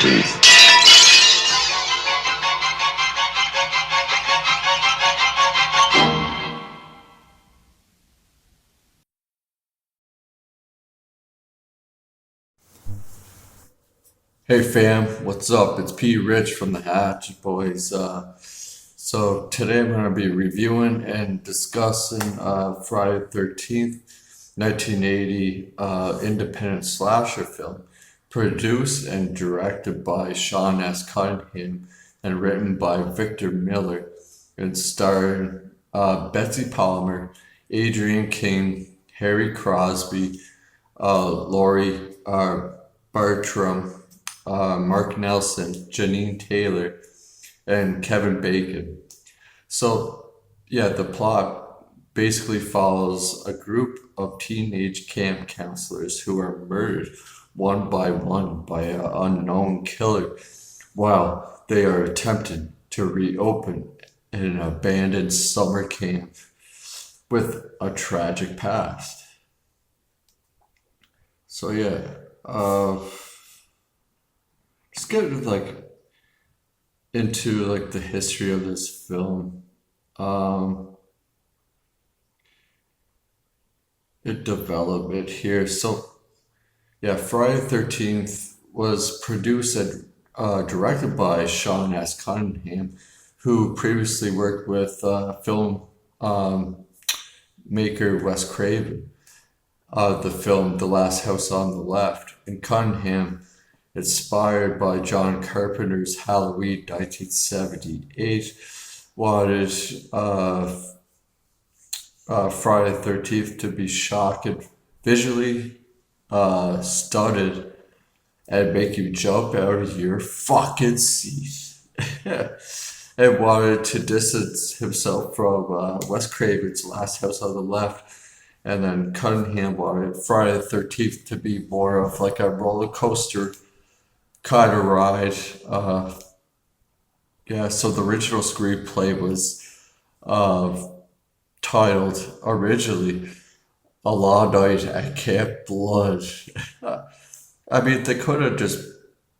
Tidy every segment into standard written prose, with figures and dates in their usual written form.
Peace. Hey fam, what's up? It's P. Rich from the Hatch Boys. So today I'm going to be reviewing and discussing Friday the 13th, 1980 independent slasher film, produced and directed by Sean S. Cunningham and written by Victor Miller, and starring Betsy Palmer, Adrienne King, Harry Crosby, Laurie Bartram, Mark Nelson, Janine Taylor, and Kevin Bacon. So, yeah, the plot basically follows a group of teenage camp counselors who are murdered one by one by an unknown killer while they are attempting to reopen an abandoned summer camp with a tragic past. So, yeah, uh, just get into like the history of this film. Um, it development here. So yeah, Friday the 13th was produced and directed by Sean S. Cunningham, who previously worked with film um, maker Wes Craven. The film The Last House on the Left, and Cunningham, inspired by John Carpenter's Halloween 1978, wanted Friday the 13th to be shocking, visually stunted, and make you jump out of your fucking seat. And wanted to distance himself from Wes Craven's Last House on the Left. And then Cunningham wanted Friday the 13th to be more of like a roller coaster kind of ride. Yeah, so the original screenplay was uh, titled originally A Law Night at Camp Blood. I mean, they could have just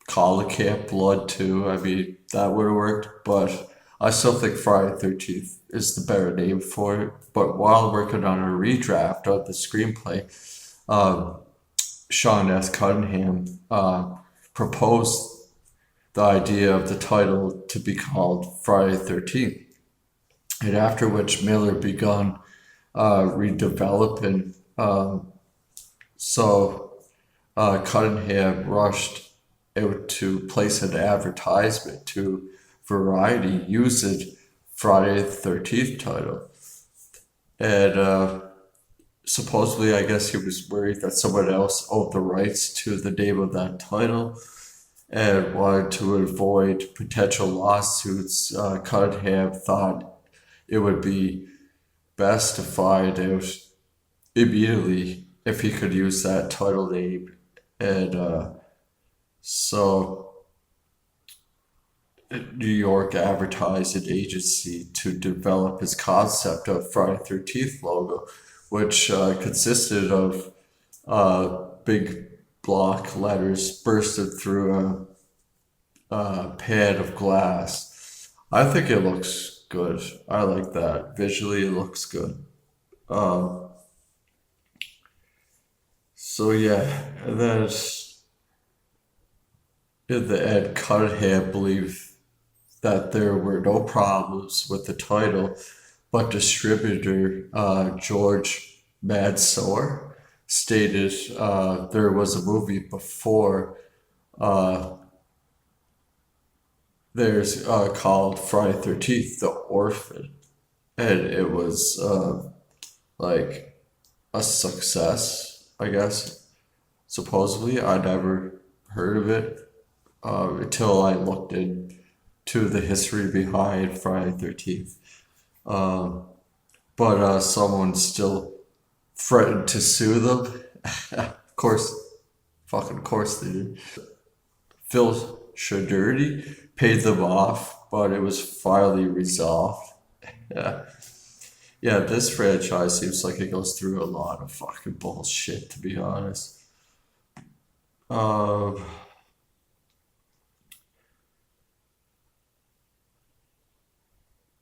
called it Camp Blood too. I mean, that would have worked, but I still think Friday the 13th is the better name for it. But while working on a redraft of the screenplay, um, Sean S. Cunningham proposed the idea of the title to be called Friday the 13th. And after which Miller begun redeveloping. So Cunningham rushed out to place an advertisement to Variety using Friday the 13th title. And supposedly, I guess he was worried that someone else owned the rights to the name of that title and wanted to avoid potential lawsuits. Cunningham thought it would be best to find out immediately if he could use that title name. And so New York advertising agency to develop his concept of Friday the 13th logo, which consisted of big block letters bursted through a pan of glass. I think it looks good. I like that. Visually, it looks good. Um, so yeah, and then in the end, Cunningham believed that there were no problems with the title, but distributor George Madsour stated there was a movie before uh, there's called Friday the 13th, The Orphan, and it was like a success, I guess. Supposedly, I never heard of it until I looked into the history behind Friday the 13th. Um, but someone still threatened to sue them. Of course, fucking course they did. Phil Shadurdy paid them off, but it was finally resolved. Yeah. Yeah, this franchise seems like it goes through a lot of fucking bullshit, to be honest. Um,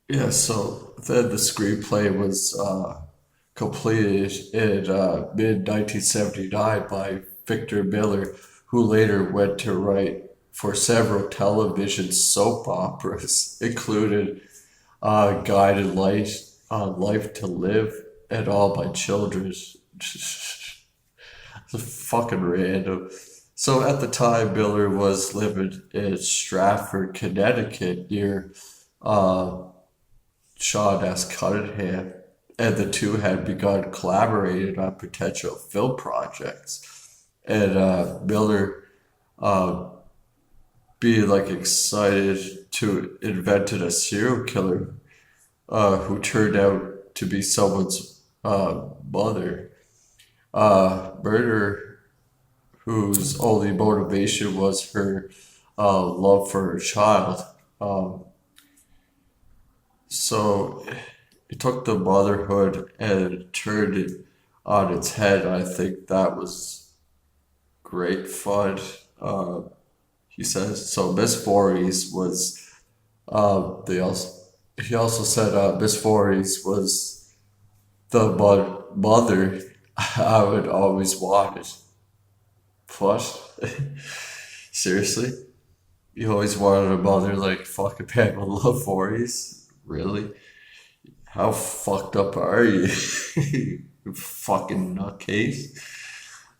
Yeah, so the screenplay was completed in mid 1979 by Victor Miller, who later went to write for several television soap operas, including Guided Life, Life to Live, and All My Children. It's fucking random. So at the time, Miller was living in Stratford, Connecticut, near uh, Sean S. Cunningham, and the two had begun collaborating on potential film projects. And Miller, uh, being like excited to invented a serial killer who turned out to be someone's mother, murder, whose only motivation was her love for her child. Um, so it took the motherhood and turned it on its head. I think that was great fun. Uh, he says so. Miss Voorhees was. They also he also said Miss Voorhees was the mother I would always wanted. What? Seriously? You always wanted a mother like fucking Pamela Voorhees? Really? How fucked up are you? You fucking nutcase.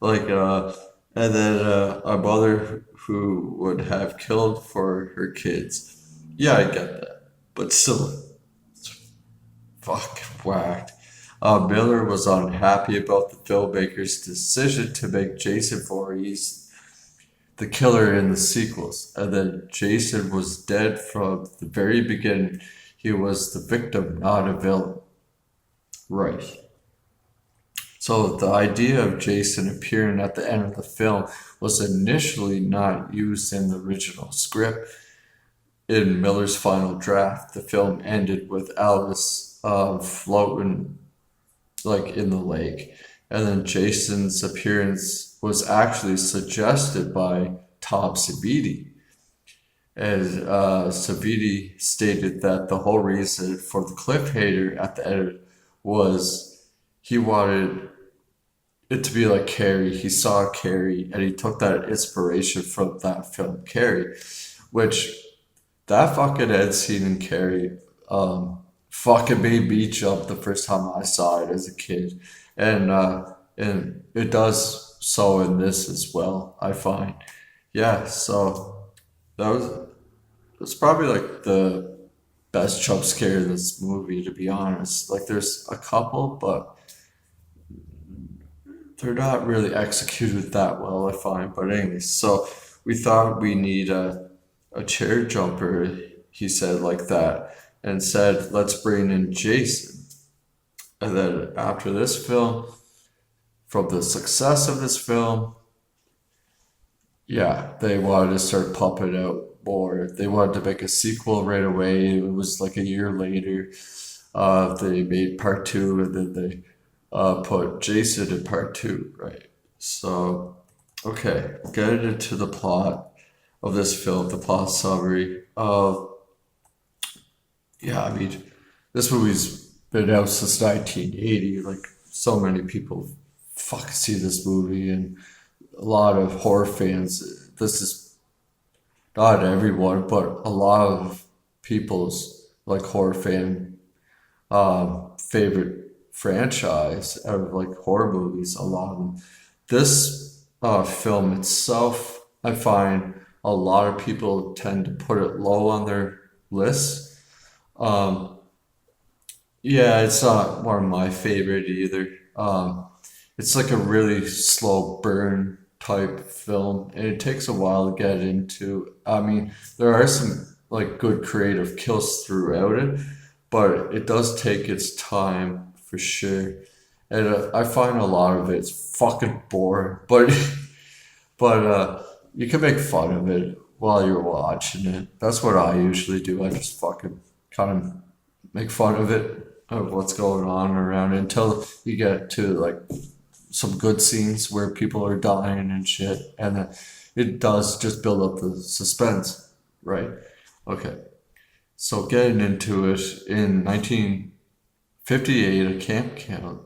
Like, and then a mother who would have killed for her kids. Yeah, I get that. But still, fuck, whacked. Miller was unhappy about the filmmaker's decision to make Jason Voorhees the killer in the sequels, and then Jason was dead from the very beginning. He was the victim, not a villain. Right. So the idea of Jason appearing at the end of the film was initially not used in the original script. In Miller's final draft, the film ended with Alice floating like in the lake, and then Jason's appearance was actually suggested by Tom Savini. As Savini stated that the whole reason for the cliffhanger at the end was he wanted it to be like Carrie. He saw Carrie and he took that inspiration from that film Carrie, which that fucking end scene in Carrie fucking made me jump the first time I saw it as a kid. And it does so in this as well, I find. Yeah, so that was probably like the best jump scare in this movie, to be honest. Like there's a couple, but they're not really executed that well, I find. But anyways, so we thought we need a chair jumper, he said like that, and said, let's bring in Jason. And then after this film, from the success of this film, yeah, they wanted to start pumping out more. They wanted to make a sequel right away. It was like a year later. They made part two, and then they put Jason in part two, right? So, okay, getting into the plot of this film, the plot summary. Yeah, I mean, this movie's been out since 1980. Like, so many people fucking see this movie, and a lot of horror fans. This is not everyone, but a lot of people's like horror fan favorite franchise out of like horror movies. A lot of them. This film itself, I find a lot of people tend to put it low on their list. Um, yeah, it's not one of my favorite either. It's like a really slow burn type film, and it takes a while to get into. I mean, there are some like good creative kills throughout it, but it does take its time for sure. And I find a lot of it's fucking boring, but you can make fun of it while you're watching it. That's what I usually do. I just fucking kind of make fun of it, of what's going on around it, until you get to like some good scenes where people are dying and shit, and it does just build up the suspense, right? Okay. So getting into it, in 1958, a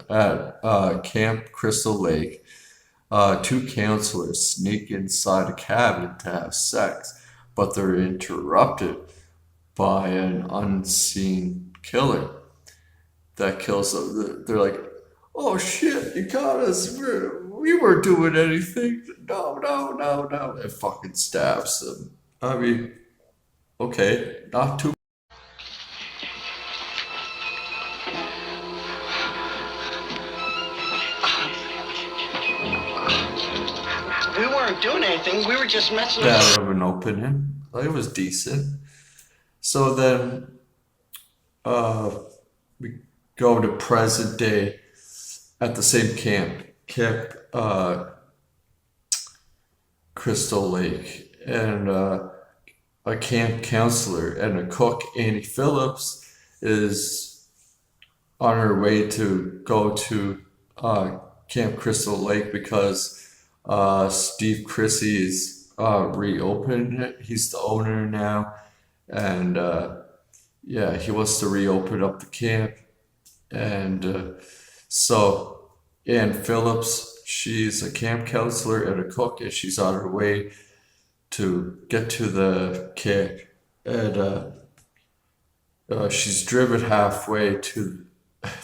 at Camp Crystal Lake, two counselors sneak inside a cabin to have sex, but they're interrupted by an unseen killer that kills them. They're like, "Oh shit, you got us. We weren't doing anything. No, no, no, no." It fucking stabs them. I mean, okay, not too. We weren't doing anything. We were just messing Bad around. of an opening. Like, it was decent. So then, we go to present day at the same Camp Crystal Lake, and a camp counselor and a cook, Annie Phillips, is on her way to go to Camp Crystal Lake because Steve Chrissy is reopened it. He's the owner now, and yeah, he wants to reopen up the camp. And so Ann Phillips, she's a camp counselor and a cook, and she's on her way to get to the camp. And she's driven halfway to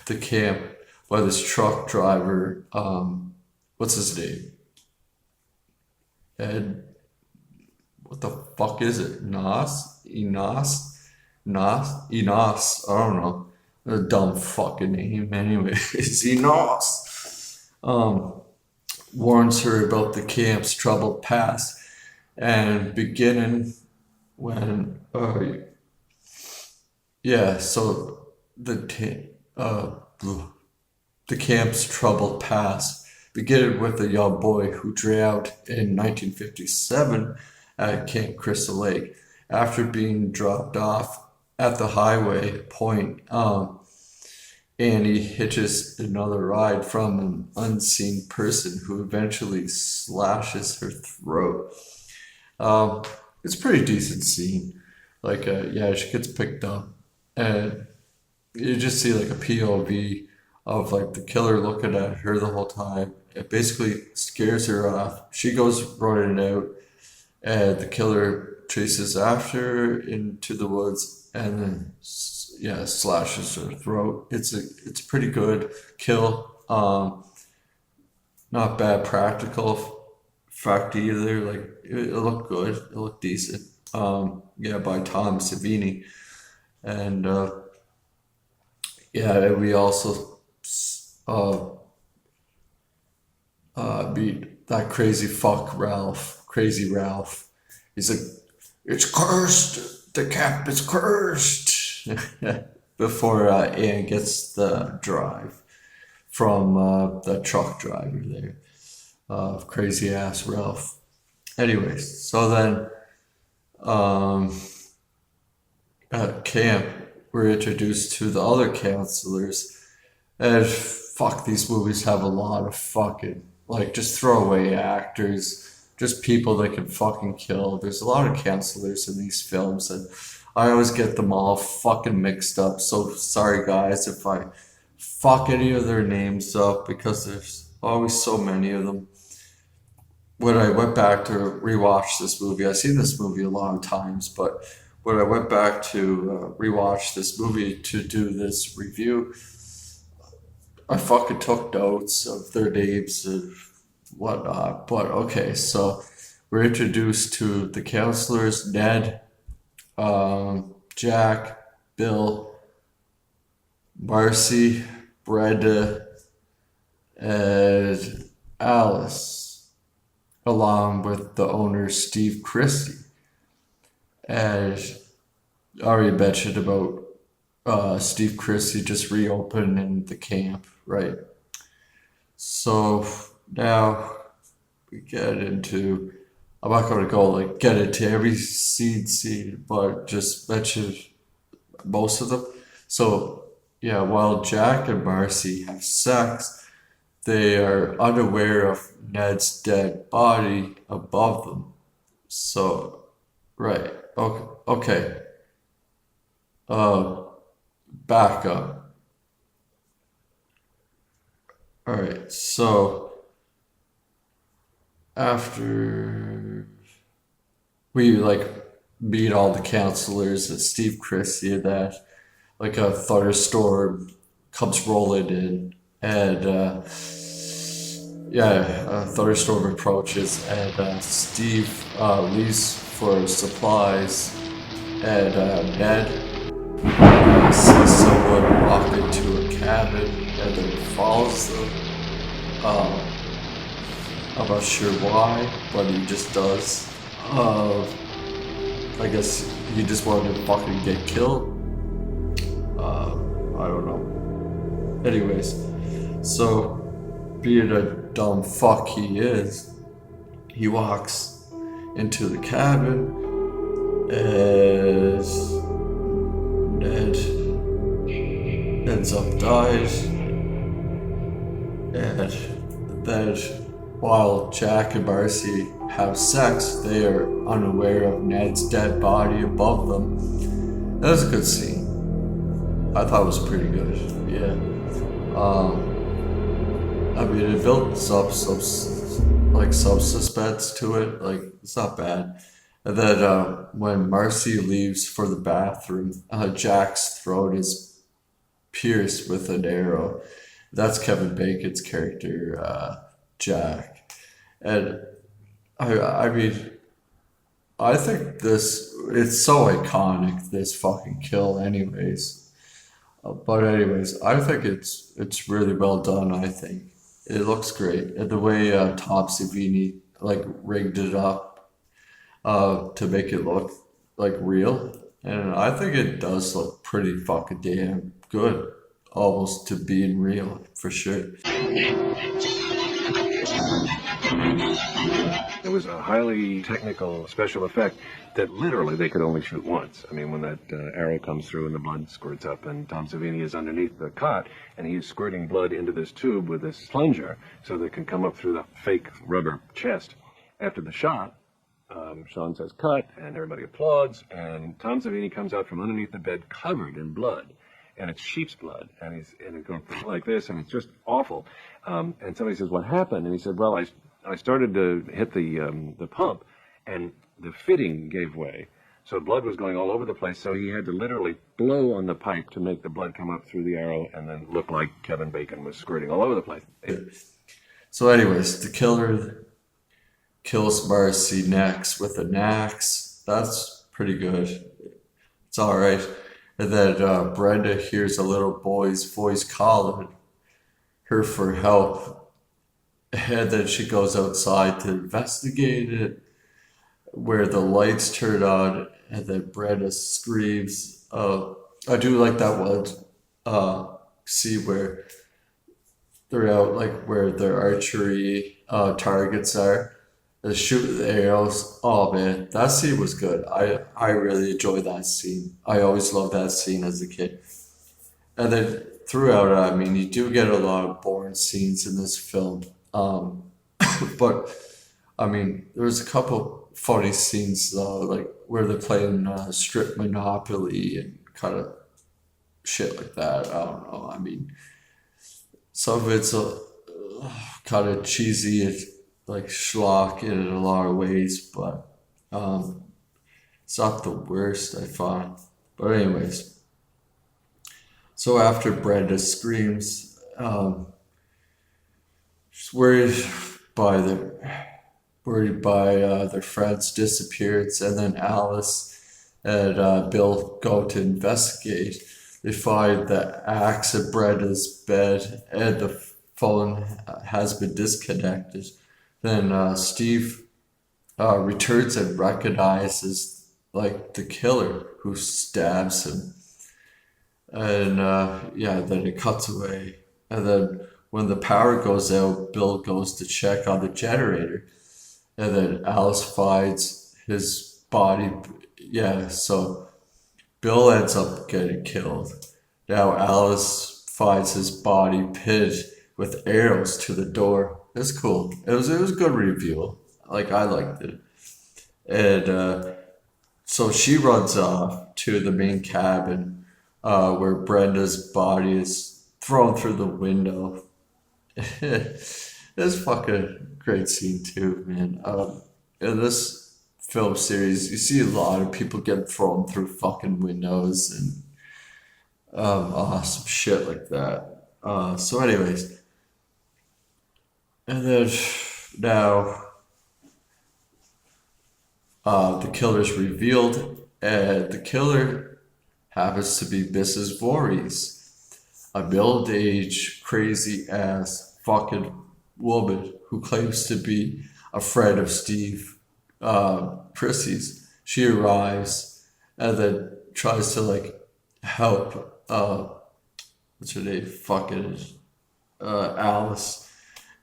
the camp by this truck driver. What's his name? Ed. What the fuck is it? Enos. I don't know. A dumb fucking name. Anyways, Enos. Warns her about the camp's troubled past, and beginning when yeah, so the camp's troubled past, beginning with a young boy who drowned in 1957 at Camp Crystal Lake after being dropped off at the highway point. Annie hitches another ride from an unseen person who eventually slashes her throat. Um, it's a pretty decent scene. Like, yeah, she gets picked up, and you just see like a POV of like the killer looking at her the whole time. It basically scares her off. She goes running out, and the killer chases after her into the woods, and then yeah, slashes her throat. It's a pretty good kill. Not bad practical effect either. Like, it looked good. It looked decent. Yeah, by Tom Savini. And yeah, we also uh, beat that crazy fuck Ralph, crazy Ralph. He's like, "It's cursed. The cap is cursed." Before Anne gets the drive from the truck driver there, crazy ass Ralph. Anyways, so then at camp, we're introduced to the other counselors. And fuck, these movies have a lot of fucking, like, just throwaway actors, just people that can fucking kill. There's a lot of counselors in these films, and I always get them all fucking mixed up. So sorry, guys, if I fuck any of their names up, because there's always so many of them. When I went back to rewatch this movie, I've seen this movie a lot of times, but when I went back to rewatch this movie to do this review, I fucking took notes of their names and whatnot. But okay, so we're introduced to the counselors: Ned, Jack, Bill, Marcy, Brenda, and Alice, along with the owner, Steve Christie. And I already mentioned about Steve Christie just reopening the camp, right? So now we get into. I'm not going to go like get into every scene, but just mention most of them. So yeah, while Jack and Marcy have sex, they are unaware of Ned's dead body above them. So right, okay, okay. Uh, backup. All right, so after we like meet all the counselors and Steve Christie and that, like a thunderstorm comes rolling in, and yeah, a thunderstorm approaches, and Steve leaves for supplies, and Ned sees someone walk into a cabin and then follows them. Um, I'm not sure why, but he just does. I guess he just wanted to fucking get killed. I don't know. Anyways, so being a dumb fuck he is, he walks into the cabin and Ned ends up dying. And then while Jack and Marcy have sex, they are unaware of Ned's dead body above them. That was a good scene. I thought it was pretty good. Yeah. I mean, it builds up some suspense to it. Like, it's not bad. And then when Marcy leaves for the bathroom, Jack's throat is pierced with an arrow. That's Kevin Bacon's character, Jack. And I mean, I think it's so iconic, this fucking kill, anyways. But anyways, I think it's really well done. I think it looks great, and the way Tom Savini like rigged it up to make it look like real, and I think it does look pretty fucking damn good, almost to being real for sure. It was a highly technical special effect that literally they could only shoot once. I mean, when that arrow comes through and the blood squirts up and Tom Savini is underneath the cot and he's squirting blood into this tube with this plunger so that it can come up through the fake rubber chest. After the shot, Sean says cut and everybody applauds and Tom Savini comes out from underneath the bed covered in blood. And it's sheep's blood, and it's going like this, and it's just awful. And somebody says, "What happened?" And he said, "Well, I started to hit the pump, and the fitting gave way, so blood was going all over the place. So he had to literally blow on the pipe to make the blood come up through the arrow, and then look like Kevin Bacon was squirting all over the place." So, anyways, the killer kills Marcy next with an axe. That's pretty good. It's all right. And then Brenda hears a little boy's voice calling her for help. And then she goes outside to investigate it, where the lights turn on, and then Brenda screams. I do like that one scene where they're out, like where their archery targets are. The shooting the arrows. Oh man, that scene was good. I really enjoyed that scene. I always loved that scene as a kid. And then throughout, I mean, you do get a lot of boring scenes in this film. But I mean, there's a couple funny scenes though, like where they're playing strip Monopoly and kind of shit like that. I don't know. I mean, some of it's kind of cheesy. Like schlock in a lot of ways, but it's not the worst I find. But anyways, so after Brenda screams, she's worried by their friend's disappearance, and then Alice and Bill go to investigate. They find the axe in Brenda's bed, and the phone has been disconnected. Then Steve returns and recognizes like the killer who stabs him, and yeah, then it cuts away. And then when the power goes out, Bill goes to check on the generator, and then Alice finds his body. Yeah, so Bill ends up getting killed. Now Alice finds his body pinned with arrows to the door. It's cool. It was a good reveal. Like, I liked it. And so she runs off to the main cabin where Brenda's body is thrown through the window. It's fucking great scene too, man. In this film series, you see a lot of people get thrown through fucking windows and awesome shit like that. So, anyways, and then now the killer's revealed, and the killer happens to be Mrs. Voorhees, a middle-aged, crazy-ass fucking woman who claims to be a friend of Steve Chrissy's. She arrives and then tries to like help what's her name? Fucking Alice.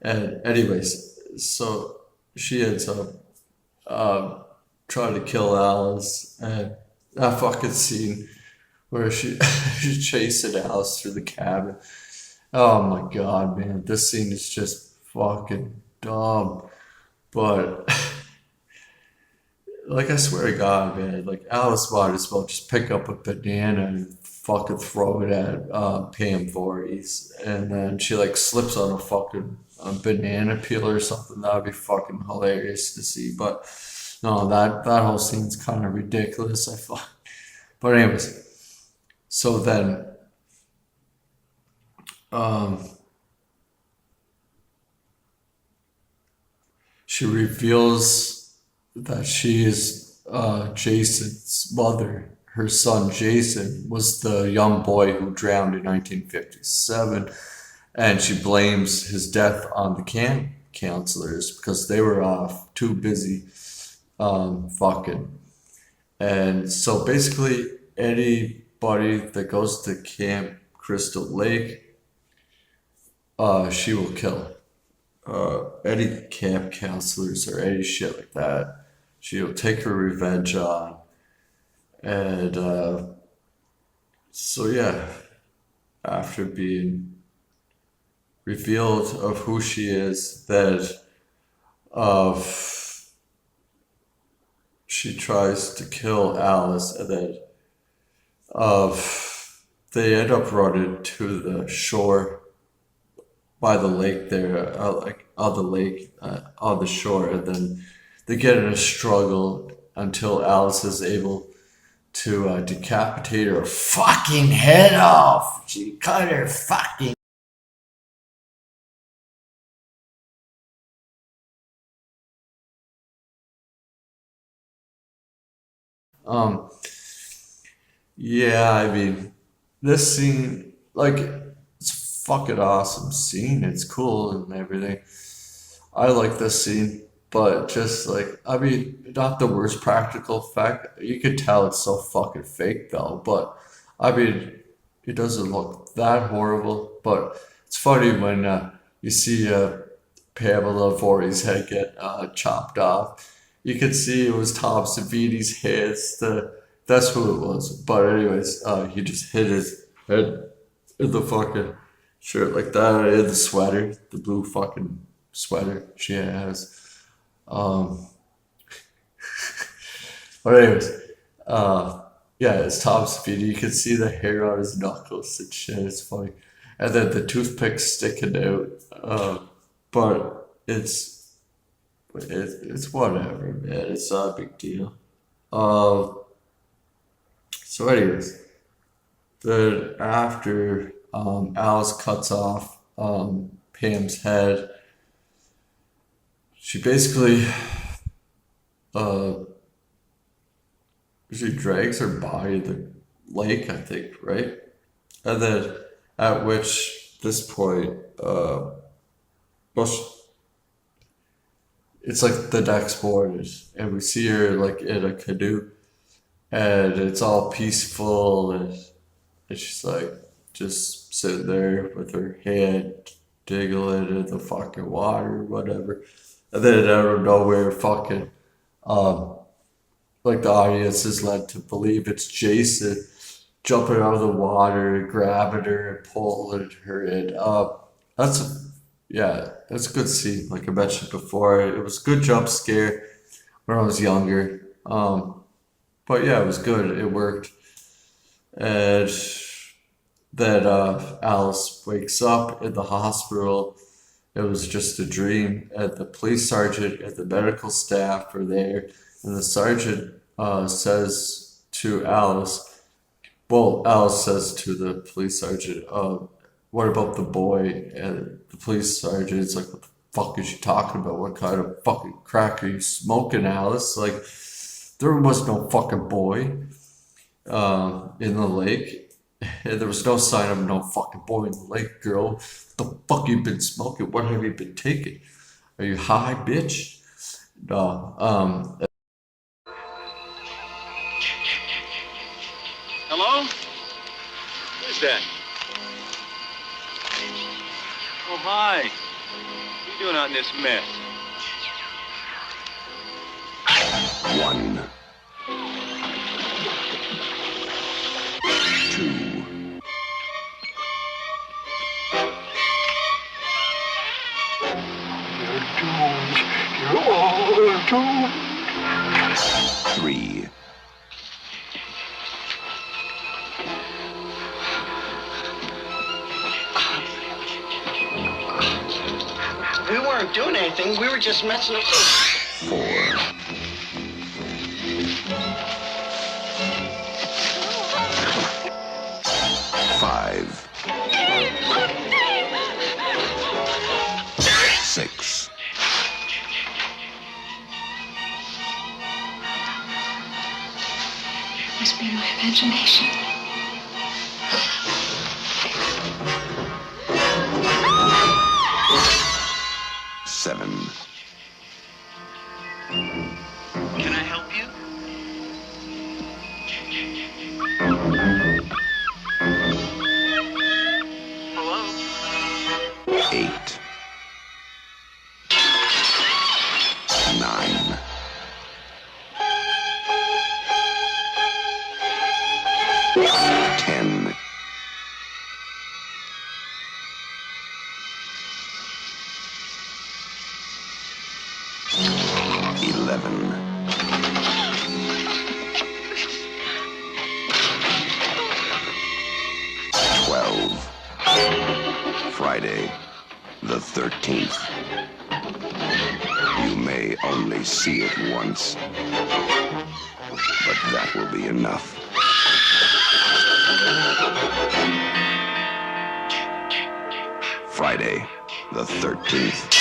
And anyways, so she ends up trying to kill Alice, and that fucking scene where she's chasing Alice through the cabin. Oh my god, man, this scene is just fucking dumb. But like I swear to God, man, like Alice might as well just pick up a banana and fucking throw it at Pam Voorhees, and then she like slips on a fucking banana peel or something. That'd be fucking hilarious to see. But no, that whole scene's kind of ridiculous. I thought. But anyways, so then um, she reveals that she is Jason's mother. Her son Jason was the young boy who drowned in 1957, and she blames his death on the camp counselors because they were off too busy fucking. And so basically, anybody that goes to Camp Crystal Lake, she will kill. Any camp counselors or any shit like that, she'll take her revenge on. And so, yeah, after being revealed of who she is, that she tries to kill Alice, and then they end up running to the shore by the lake there, like on the lake, on the shore, and then they get in a struggle until Alice is able to decapitate her fucking head off. She cut her fucking. Um, yeah, I mean, this scene, like, it's a fucking awesome scene. It's cool and everything. I like this scene, but just like, I mean, not the worst practical effect. You could tell it's so fucking fake though, but I mean, it doesn't look that horrible. But it's funny when you see Pamela Voorhees' head get chopped off. You could see it was Tom Savini's hands. That's who it was. But anyways, he just hit his head in the fucking shirt like that, in the sweater, the blue fucking sweater she has. Um, but anyways, yeah, it's Tom Savini. You can see the hair on his knuckles and shit. It's funny, and then the toothpick sticking out. But it's whatever, man. It's not a big deal. So anyways, then after Alice cuts off Pam's head, she basically uh she drags her body to the lake, I think, right? And then at which this point, well, it's like the next morning, and we see her like in a canoe, and it's all peaceful, and she's like just sitting there with her hand digging in the fucking water, whatever. And then out of nowhere, fucking, like the audience is led to believe it's Jason jumping out of the water, grabbing her, and pulling her in. Yeah, that's a good scene. Like I mentioned before, it was a good jump scare when I was younger. But yeah, it was good. It worked. And that Alice wakes up in the hospital. It was just a dream. And the police sergeant and the medical staff are there, and the sergeant says to Alice, well, Alice says to the police sergeant, what about the boy? And the police sergeant's like, what the fuck is she talking about? What kind of fucking crack are you smoking, Alice? Like, there was no fucking boy in the lake. And there was no sign of no fucking boy in the lake, girl. What the fuck you been smoking? What have you been taking? Are you high, bitch? No. Hello? Who's that? Oh, hi. What are you doing out in this mess? 1, 2, 3, We weren't doing anything. We were just messing up. 4, 5, 6, Must be my imagination. 7, Can I help you? Hello? 8, 9, 10, 11, 12, Friday, the 13th. You may only see it once, but that will be enough. Friday, the 13th.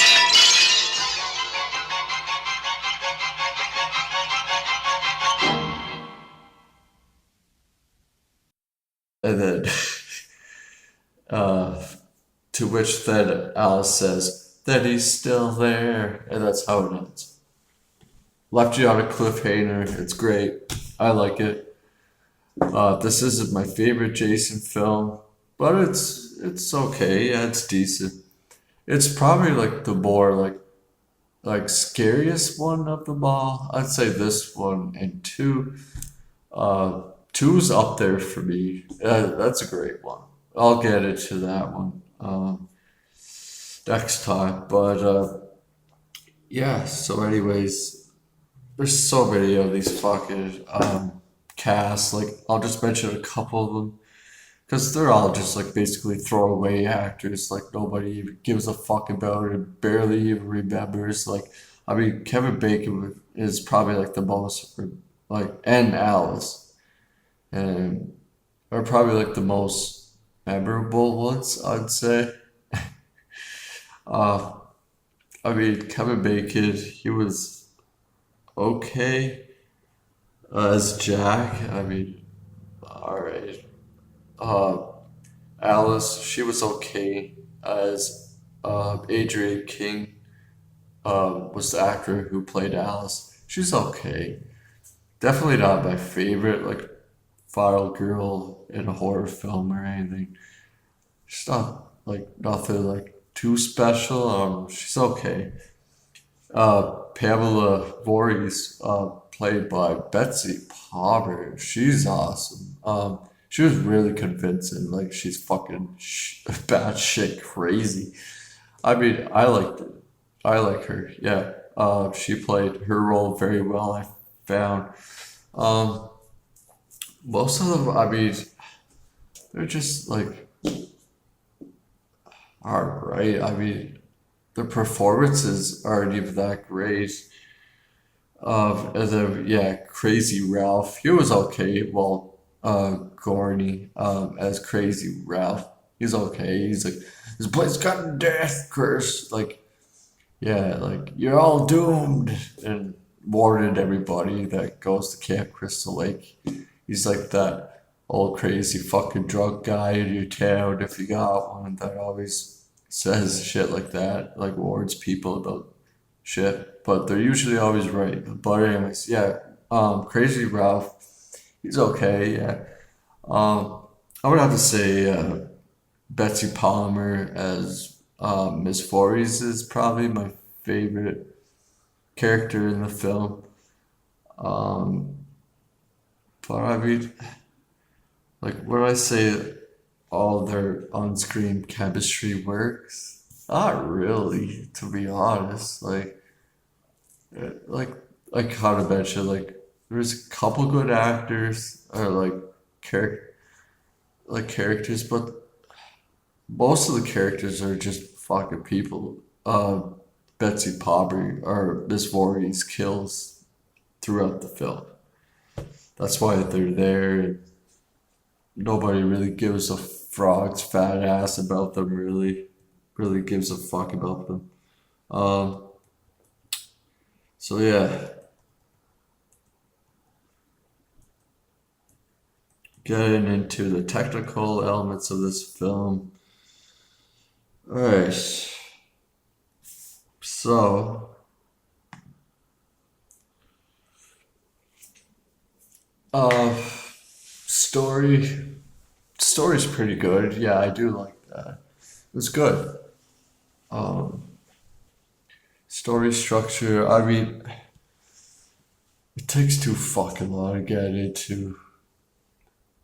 And then, to which then Alice says that he's still there, and that's how it ends. Left you on a cliffhanger. It's great. I like it. This isn't my favorite Jason film, but it's okay. Yeah, it's decent. It's probably like the more like scariest one of them all. I'd say this one and two. Two's up there for me. That's a great one. I'll get into that one next time. But yeah. So, anyways, there's so many of these fucking casts. Like, I'll just mention a couple of them because they're all just like basically throwaway actors. Like, nobody even gives a fuck about it and barely even remembers. Like, I mean, Kevin Bacon is probably like the most like, and Alice. And are probably like the most memorable ones, I'd say. Uh, I mean, Kevin Bacon, he was okay as Jack. I mean, all right. Uh, Alice, she was okay as Adrienne King was the actor who played Alice. She's okay. Definitely not my favorite, like, final girl in a horror film or anything. She's not like nothing like too special. She's okay. Pamela Voorhees, played by Betsy Palmer. She's awesome. She was really convincing. Like, she's fucking batshit crazy. I mean, I liked it. I like her. Yeah. She played her role very well, I found. Most of them, I mean, they're just like alright. I mean, the performances aren't even that great. And then yeah, Crazy Ralph. He was okay. Well, Gorney, as Crazy Ralph. He's okay. He's like, this place got a death curse. Like, yeah, like you're all doomed, and warned everybody that goes to Camp Crystal Lake. He's like that old crazy fucking drunk guy in your town, if you got one, that always says shit like that, like warns people about shit. But they're usually always right. But anyways, yeah, Crazy Ralph, he's okay. Yeah, I would have to say Betsy Palmer as Miss Voorhees is probably my favorite character in the film. But I mean, like, would I say all their on-screen chemistry works? Not really, to be honest. Like, like how to mention, like, there's a couple good actors or like characters, but most of the characters are just fucking people. Betsy Palmer or Miss Voorhees kills throughout the film. That's why they're there. Nobody really gives a frog's fat ass about them. Really gives a fuck about them. So yeah, getting into the technical elements of this film. All right. So, uh, story's pretty good. Yeah, I do like that. It was good. Um, Story structure. I mean, it takes too fucking long to get into.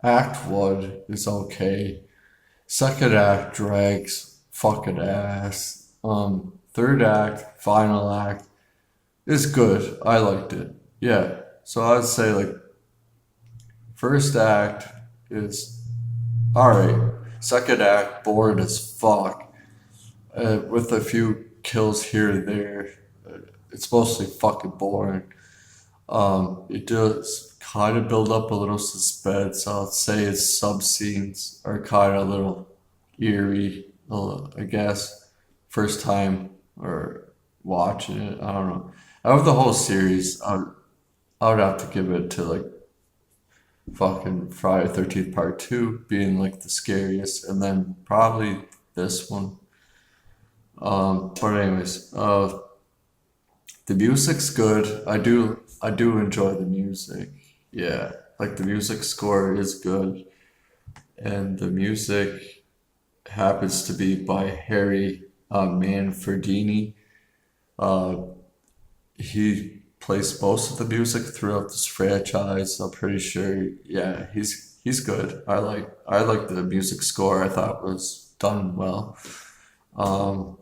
Act one is okay. Second act drags fucking ass. Third act, final act is good. I liked it. Yeah. So I'd say like first act is alright. Second act, boring as fuck. With a few kills here and there. It's mostly fucking boring. It does kind of build up a little suspense. I'll say its sub scenes are kind of a little eerie, I guess. First time or watching it, I don't know. Out of the whole series, I would have to give it to like fucking Friday 13th Part 2 being like the scariest, and then probably this one. But anyways, the music's good. I do enjoy the music. Yeah, like the music score is good, and the music happens to be by Harry Manfredini. He plays most of the music throughout this franchise. I'm pretty sure. Yeah, he's good. I like the music score. I thought was done well. The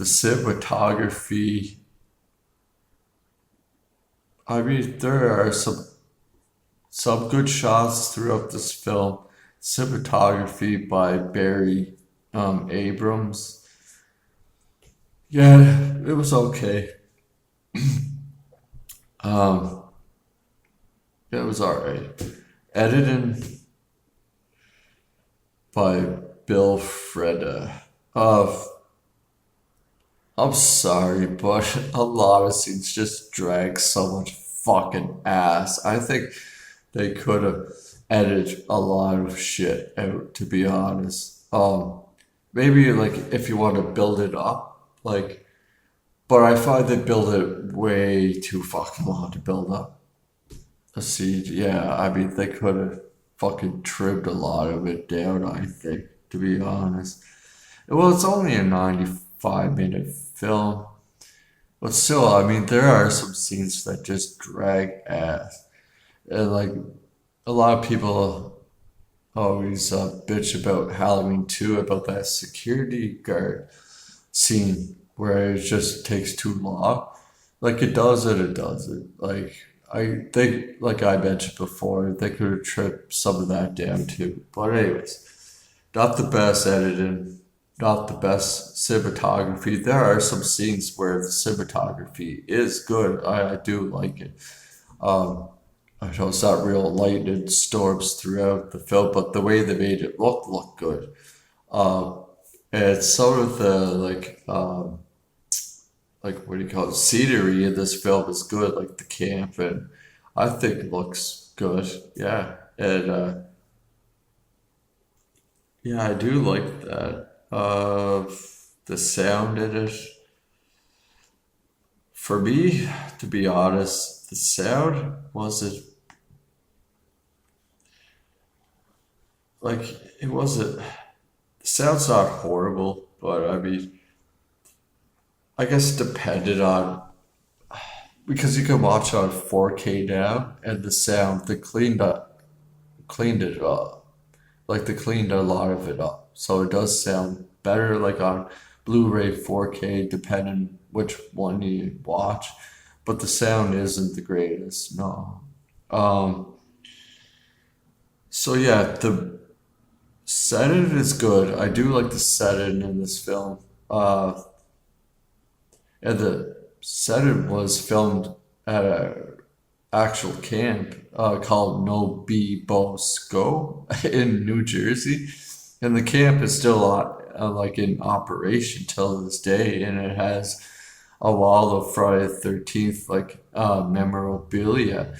cinematography. I mean, there are some good shots throughout this film. Cinematography by Barry Abrams. Yeah, it was okay. Um, yeah, it was alright. Editing by Bill Freda. I'm sorry, but a lot of scenes just drag so much fucking ass. I think they could have edited a lot of shit out, to be honest. Maybe like if you want to build it up, like, but I find they build it way too fucking long to build up a scene. Yeah, I mean they could have fucking trimmed a lot of it down, I think, to be honest. Well, it's only a 95-minute film, but still, I mean, there are some scenes that just drag ass. And like, a lot of people always bitch about Halloween 2, about that security guard scene where it just takes too long. Like, it does it, it does it. Like, I think, like I mentioned before, they could have trimmed some of that down too. But anyways, not the best editing, not the best cinematography. There are some scenes where the cinematography is good. I do like it. Um, I know it's not real lightning storms throughout the film, but the way they made it look good. Um, and some of the like what do you call it, scenery in this film is good, like the camp, and I think it looks good. Yeah, and yeah, I do like that. The sound in it. For me, to be honest, the sound wasn't like it wasn't. The sound's not horrible, but I mean, I guess it depended on because you can watch on 4K now, and the sound cleaned it up, like they cleaned a lot of it up, so it does sound better, like on Blu-ray 4K, depending which one you watch. But the sound isn't the greatest, no. Um, so yeah, the setting is good. I do like the setting in this film. And the setting was filmed at a actual camp called No Be Go in New Jersey, and the camp is still like in operation till this day, and it has a wall of Friday the 13th like memorabilia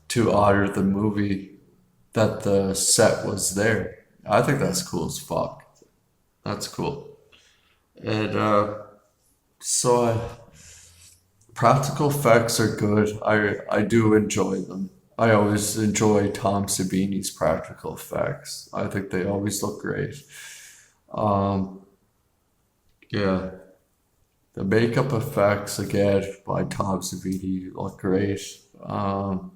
to honor the movie that the set was there. I think that's cool as fuck. That's cool. And practical effects are good. I do enjoy them. I always enjoy Tom Savini's practical effects. I think they always look great. Um, yeah, the makeup effects again by Tom Savini look great. Um,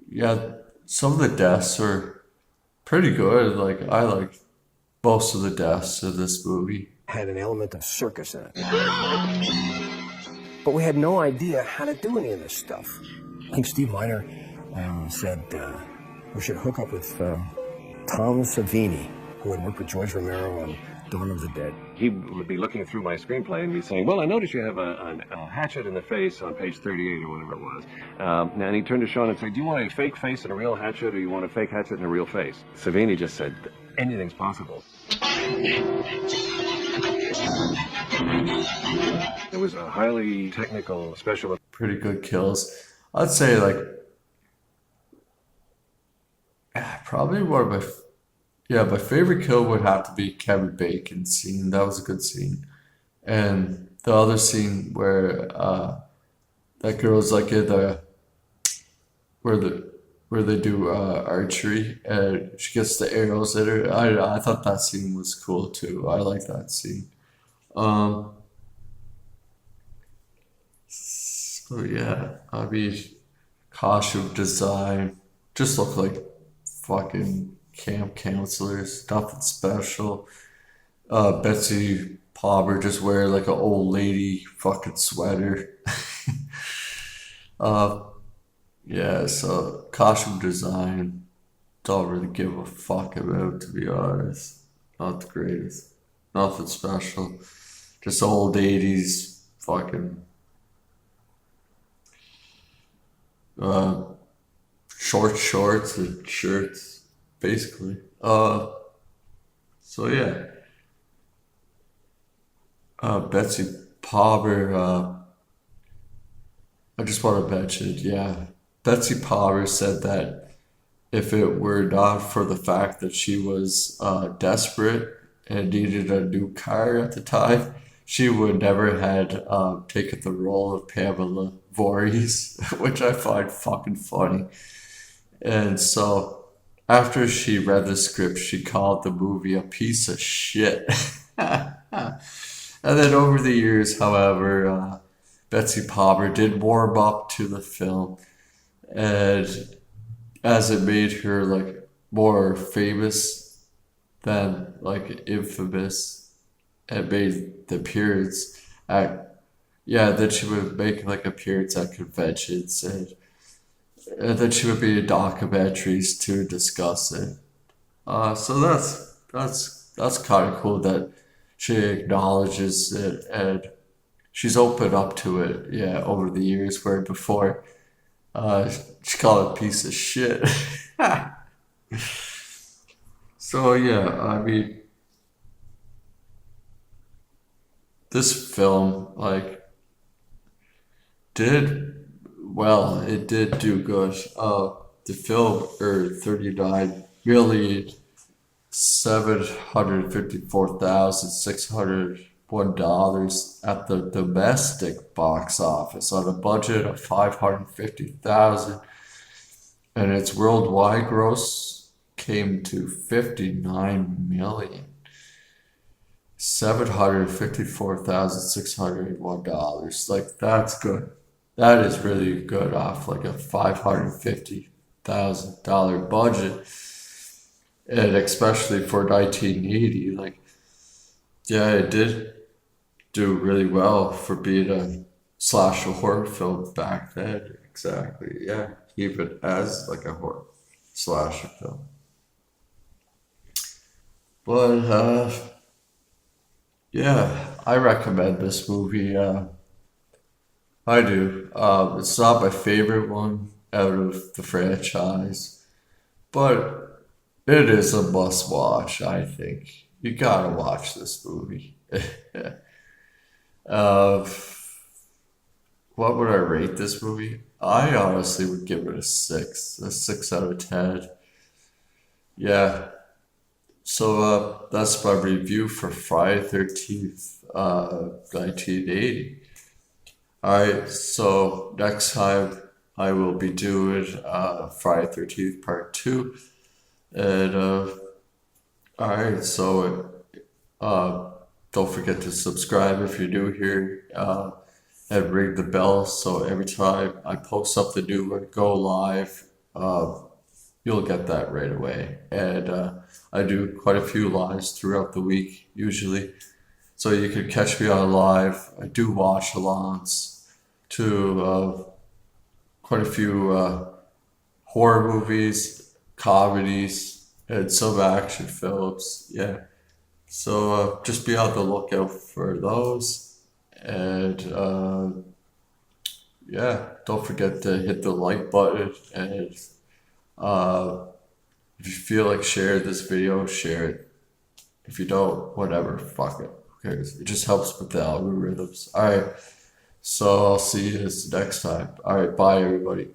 yeah, some of the deaths are pretty good. Like I like most of the deaths in this movie. Had an element of circus in it. But we had no idea how to do any of this stuff. I think Steve Miner said we should hook up with Tom Savini, who had worked with George Romero on Dawn of the Dead. He would be looking through my screenplay and be saying, well, I noticed you have a hatchet in the face on page 38 or whatever it was. And he turned to Sean and said, do you want a fake face and a real hatchet, or you want a fake hatchet and a real face? Savini just said, anything's possible. It was a highly technical special. Pretty good kills. I'd say like probably one of my favorite kill would have to be Kevin Bacon's scene. That was a good scene. And the other scene where that girl's like in the where they do archery and she gets the arrows in her. I thought that scene was cool too. I like that scene. So yeah, I mean, costume design just look like fucking camp counselors. Nothing special. Betsy Palmer just wear like an old lady fucking sweater. Yeah, so costume design, don't really give a fuck about, to be honest. Not the greatest. Nothing special. Just old 80s fucking short shorts and shirts, basically. So yeah. Betsy Palmer, I just want to mention it, yeah. Betsy Palmer said that if it were not for the fact that she was desperate and needed a new car at the time, she would never had taken the role of Pamela Voorhees, which I find fucking funny. And so after she read the script, she called the movie a piece of shit. And then over the years, however, Betsy Palmer did warm up to the film, and as it made her like more famous than like infamous, it made the appearance at yeah, that she would make like appearance at conventions, and that she would be in documentaries to discuss it. So that's kind of cool that she acknowledges it and she's open up to it. Yeah, over the years, where before she called it a piece of shit. So yeah, I mean, this film like did well. It did do good. The film earned 39,754,601 at the domestic box office on a budget of 550,000, and its worldwide gross came to 59,754,601. Like, that's good. That is really good off like a $550,000 budget, and especially for 1980. Like, yeah, it did do really well for being a slasher horror film back then. Exactly. Yeah, even as like a horror slasher film. But yeah, I recommend this movie. I do. It's not my favorite one out of the franchise, but it is a must watch, I think. You gotta watch this movie. uh, what would I rate this movie? I honestly would give it a 6 out of 10. Yeah. So that's my review for Friday 13th, 1980. Alright, so next time I will be doing Friday 13th Part 2. And alright, so don't forget to subscribe if you're new here, and ring the bell so every time I post something new or go live, you'll get that right away. And I do quite a few lives throughout the week, usually. So you can catch me on live. I do watch alongs to quite a few horror movies, comedies, and some action films. Yeah. So just be on the lookout for those. And yeah, don't forget to hit the like button. And if you feel like sharing this video, share it. If you don't, whatever, fuck it. Who cares? It just helps with the algorithms. Alright, so I'll see you next time. Alright, bye everybody.